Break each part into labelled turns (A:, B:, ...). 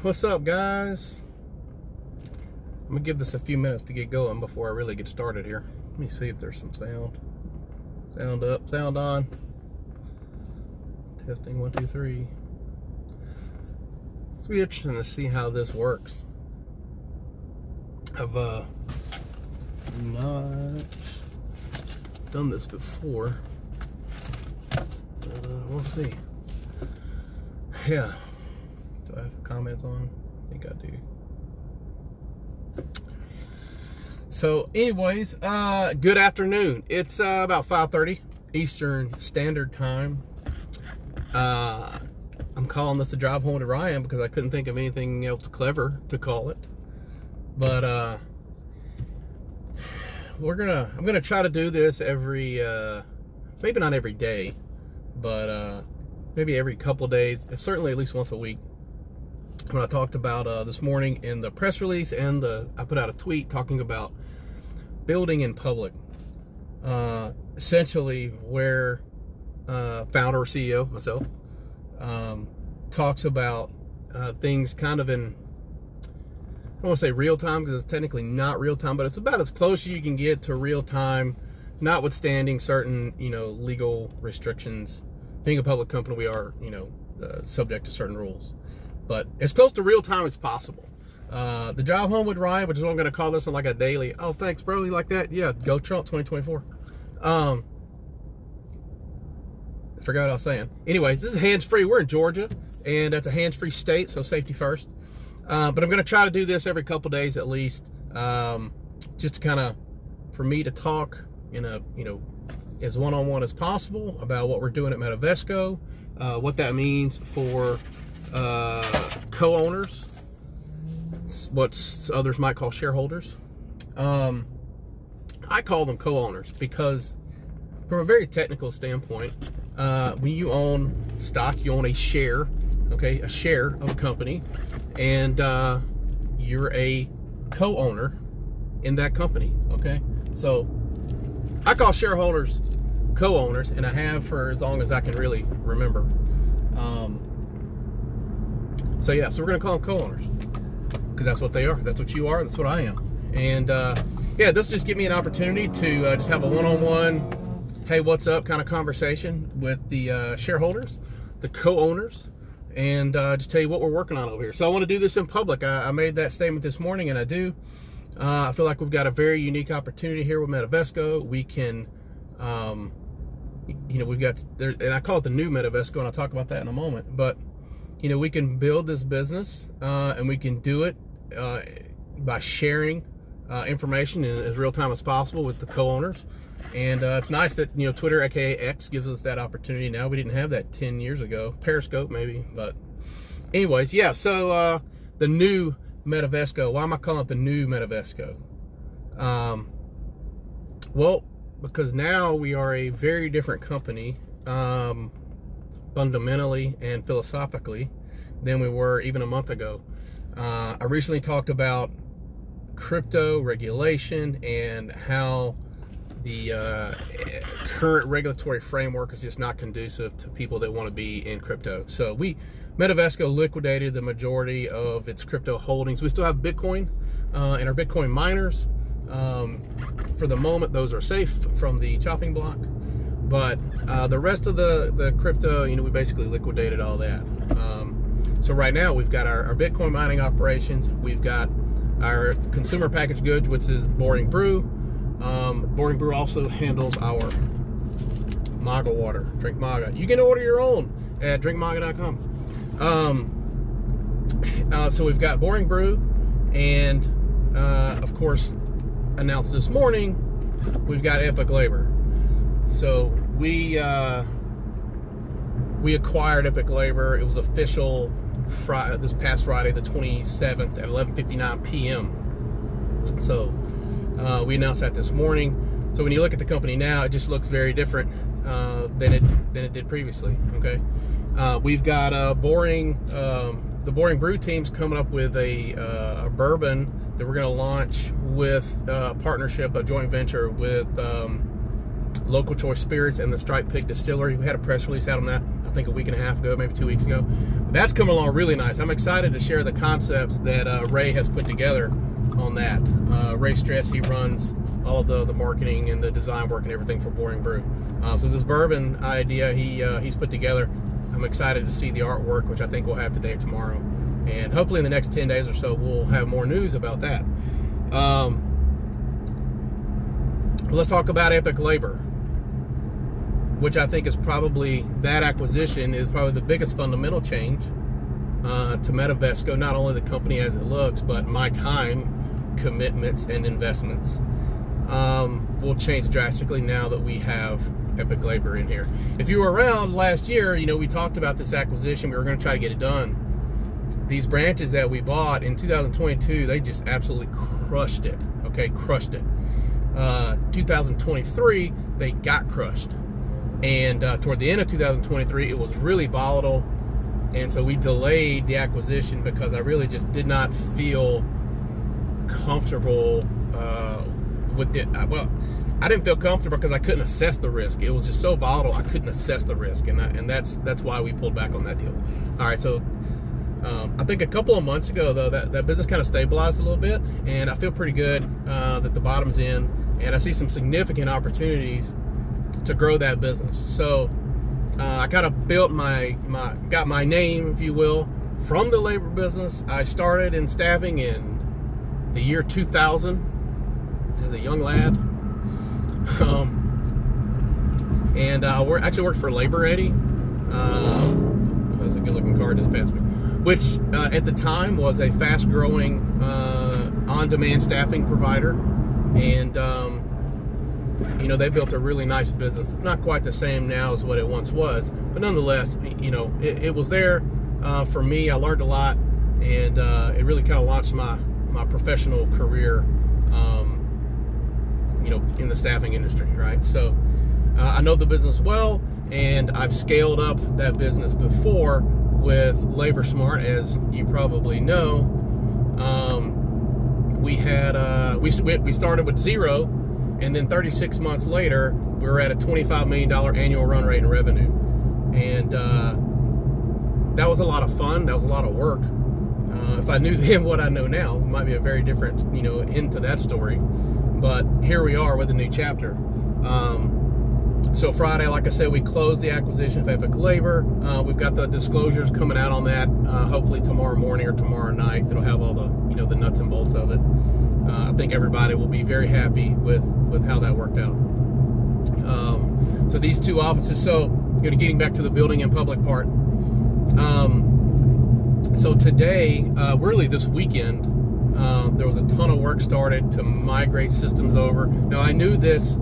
A: What's up, guys? I'm gonna give this a few minutes to get going before I really get started here. Let me see if there's some sound. Sound up, sound on. Testing 1, 2, 3. It's gonna be interesting to see how this works. I've not done this before. We'll see. Yeah. Do I have comments on? I think I do. So, anyways, good afternoon. It's about 5:30 Eastern Standard Time. I'm calling this a drive home to Ryan because I couldn't think of anything else clever to call it. But I'm gonna try to do this every, maybe not every day, but maybe every couple of days. Certainly at least once a week. When I talked about this morning in the press release, and I put out a tweet talking about building in public. Essentially, where founder or CEO myself talks about things kind of in, I don't want to say real time because it's technically not real time, but it's about as close as you can get to real time, notwithstanding certain legal restrictions. Being a public company, we are subject to certain rules, but as close to real time as possible. The drive home with Ryan, which is what I'm going to call this on like a daily. Oh, thanks, bro. You like that? Yeah, go Trump 2024. I forgot what I was saying. Anyways, this is hands-free. We're in Georgia, and that's a hands-free state, so safety first. But I'm going to try to do this every couple days at least, just to kind of, for me to talk in a, as one-on-one as possible about what we're doing at Metavesco, what that means for co-owners, what others might call shareholders. I call them co-owners because from a very technical standpoint, when you own stock, you own a share, okay, a share of a company, and you're a co-owner in that company, okay? So I call shareholders co-owners, and I have for as long as I can really remember. So yeah, so we're gonna call them co-owners because that's what they are. That's what you are. That's what I am. And yeah, this will just give me an opportunity to just have a one-on-one, hey, what's up kind of conversation with the shareholders, the co-owners, and just tell you what we're working on over here. So I want to do this in public. I made that statement this morning, and I do. I feel like we've got a very unique opportunity here with Metavesco. We can, we've got, and I call it the new Metavesco, and I'll talk about that in a moment. But, we can build this business, and we can do it by sharing information in as real time as possible with the co-owners. And it's nice that, Twitter, aka X, gives us that opportunity now. We didn't have that 10 years ago. Periscope, maybe. But anyways, yeah, so the new Metavesco. Why am I calling it the new Metavesco? Well, because now we are a very different company, fundamentally and philosophically, than we were even a month ago. I recently talked about crypto regulation and how the current regulatory framework is just not conducive to people that want to be in crypto. So Metavesco liquidated the majority of its crypto holdings. We still have Bitcoin and our Bitcoin miners. For the moment, those are safe from the chopping block. But the rest of the crypto, we basically liquidated all that. So right now, we've got our Bitcoin mining operations. We've got our consumer packaged goods, which is Boring Brew. Boring Brew also handles our Maga water, Drink Maga. You can order your own at drinkmaga.com. So we've got Boring Brew, and of course, announced this morning, we've got Epic Labor. So we acquired Epic Labor. It was official this past Friday, the 27th at 11:59 p.m. So we announced that this morning. So when you look at the company now, it just looks very different than it did previously. Okay, we've got the Boring Brew team's coming up with a bourbon that we're going to launch with a partnership, a joint venture with Local Choice Spirits and the Striped Pig Distillery. We had a press release out on that, I think a week and a half ago, maybe 2 weeks ago. But that's coming along really nice. I'm excited to share the concepts that Ray has put together on that. Ray Stress, he runs all of the marketing and the design work and everything for Boring Brew. So this bourbon idea he's put together, I'm excited to see the artwork, which I think we'll have today or tomorrow. And hopefully in the next 10 days or so, we'll have more news about that. Let's talk about Epic Labor, which I think is probably, that acquisition is probably the biggest fundamental change to Metavesco, not only the company as it looks, but my time, commitments, and investments will change drastically now that we have Epic Labor in here. If you were around last year, you know, we talked about this acquisition. We were going to try to get it done. These branches that we bought in 2022, they just absolutely crushed it. Okay, crushed it. 2023, they got crushed. And toward the end of 2023, it was really volatile. And so we delayed the acquisition because I really just did not feel comfortable with it. Well, I didn't feel comfortable because I couldn't assess the risk. It was just so volatile, I couldn't assess the risk. And that's why we pulled back on that deal. All right, so I think a couple of months ago, though, that business kind of stabilized a little bit. And I feel pretty good that the bottom's in. And I see some significant opportunities to grow that business. So I kind of built got my name, if you will, from the labor business. I started in staffing in the year 2000 as a young lad. And I actually worked for Labor Ready. That's a good looking car just passed me. Which at the time was a fast growing on-demand staffing provider. And you know, they built a really nice business. It's not quite the same now as what it once was, but nonetheless, you know, it was there for me. I learned a lot, and it really kind of launched my professional career, you know, in the staffing industry, right? So I know the business well, and I've scaled up that business before with Labor Smart, as you probably know. We started with zero, and then 36 months later, we were at a $25 million annual run rate in revenue. And that was a lot of fun. That was a lot of work. If I knew then what I know now, it might be a very different, you know, end to that story. But here we are with a new chapter. So Friday, like I said, we closed the acquisition of Epic Labor. We've got the disclosures coming out on that, hopefully tomorrow morning or tomorrow night. It'll have all the, you know, the nuts and bolts of it. I think everybody will be very happy with how that worked out. So these two offices, so getting back to the building and public part. So today, really this weekend, there was a ton of work started to migrate systems over. Now I knew this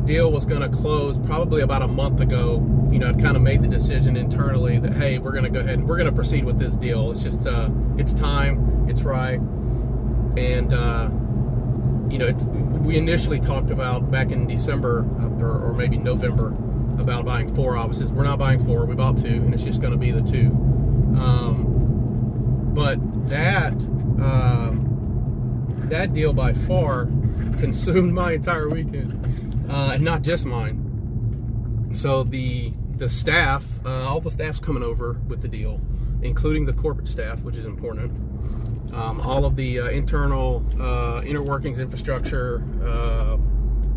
A: deal was going to close probably about a month ago. You know, I'd kind of made the decision internally that, hey, we're going to go ahead and we're going to proceed with this deal. It's just, it's time, it's right. And, you know, we initially talked about back in December or maybe November about buying 4 offices. We're not buying 4, we bought 2, and it's just going to be the 2. But that deal by far consumed my entire weekend. And not just mine. So the staff, all the staff's coming over with the deal, including the corporate staff, which is important. All of the internal inner workings, infrastructure,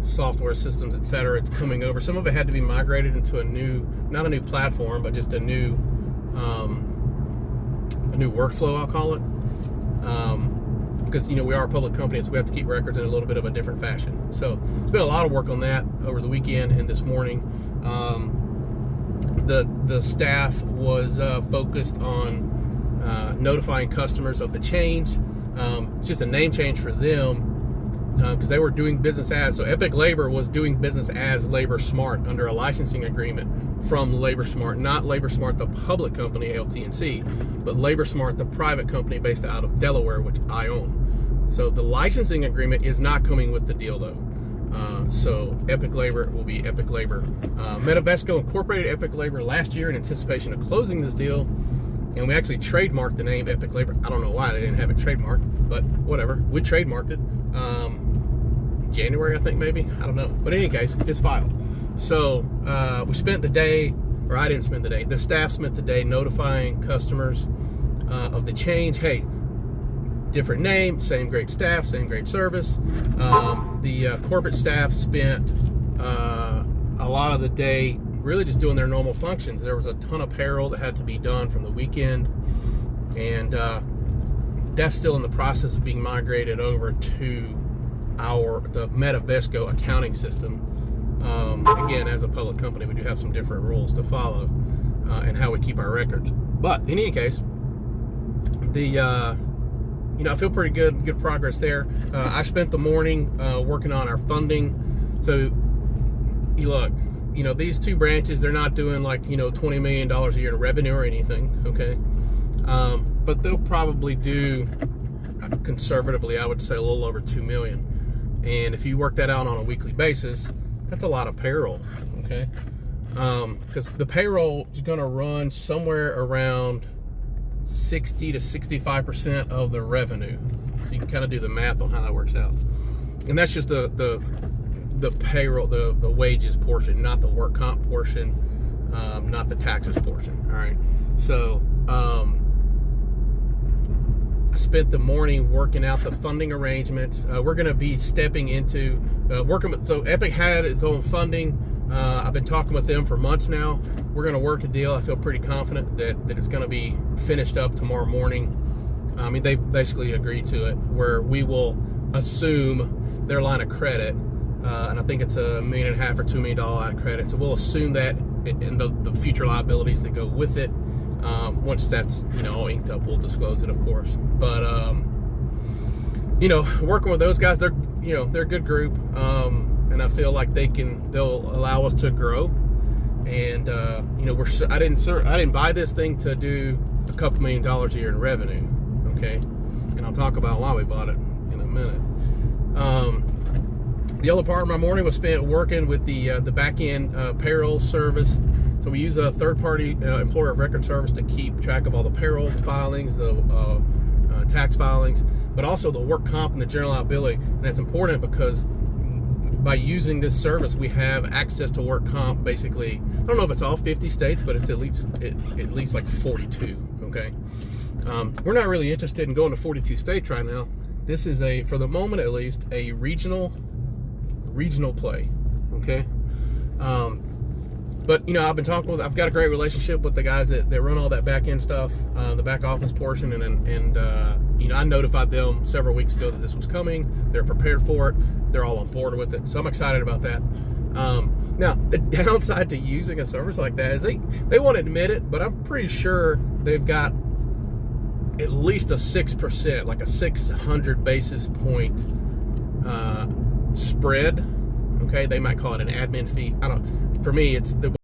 A: software systems, etc. It's coming over. Some of it had to be migrated into a new, not a new platform, but just a new workflow, I'll call it. Because, you know, we are a public company, so we have to keep records in a little bit of a different fashion. So it's been a lot of work on that over the weekend and this morning. The staff was focused on notifying customers of the change. It's just a name change for them because they were doing business as, so Epic Labor was doing business as Labor Smart under a licensing agreement from Labor Smart, not Labor Smart, the public company, LTNC, but Labor Smart, the private company based out of Delaware, which I own. So the licensing agreement is not coming with the deal, though. So Epic Labor will be Epic Labor. Metavesco incorporated Epic Labor last year in anticipation of closing this deal, and we actually trademarked the name Epic Labor. I don't know why they didn't have it trademarked, but whatever. We trademarked it. January, I think, maybe. I don't know. But in any case, it's filed. So we spent the day, or I didn't spend the day, the staff spent the day notifying customers of the change. Hey, different name, same great staff, same great service. The corporate staff spent a lot of the day really just doing their normal functions. There was a ton of payroll that had to be done from the weekend, and that's still in the process of being migrated over to the Metavesco accounting system. Again, as a public company, we do have some different rules to follow and how we keep our records. But in any case, I feel pretty good progress there. I spent the morning working on our funding. So you look, these two branches, they're not doing like, $20 million a year in revenue or anything, okay? But they'll probably do, conservatively, I would say a little over 2 million. And if you work that out on a weekly basis, that's a lot of payroll, okay? Because the payroll is gonna run somewhere around 60 to 65% of the revenue. So you can kind of do the math on how that works out. And that's just the payroll, the wages portion, not the work comp portion, not the taxes portion. All right. So I spent the morning working out the funding arrangements. We're going to be stepping into working. So Epic had its own funding. I've been talking with them for months now. We're going to work a deal. I feel pretty confident that it's going to be finished up tomorrow morning. I mean, they basically agreed to it, where we will assume their line of credit, and I think it's $1.5 million or $2 million line of credit. So we'll assume that in the future liabilities that go with it. Once that's all inked up, we'll disclose it, of course. But working with those guys, they're a good group, and I feel like they'll allow us to grow. And I didn't buy this thing to do a couple $1 million a year in revenue, okay? And I'll talk about why we bought it in a minute. The other part of my morning was spent working with the back end payroll service. So we use a third-party employer of record service to keep track of all the payroll filings, the tax filings, but also the work comp and the general liability. And that's important because by using this service, we have access to work comp. Basically, I don't know if it's all 50 states, but it's at least like 42. Okay, we're not really interested in going to 42 states right now. This is for the moment at least, a regional play. Okay. But I've got a great relationship with the guys that run all that back end stuff, the back office portion, and I notified them several weeks ago that this was coming. They're prepared for it. They're all on board with it, so I'm excited about that. Now, the downside to using a service like that is they won't admit it, but I'm pretty sure they've got at least a 6%, like a 600 basis point spread. Okay, they might call it an admin fee. I don't. For me, it's the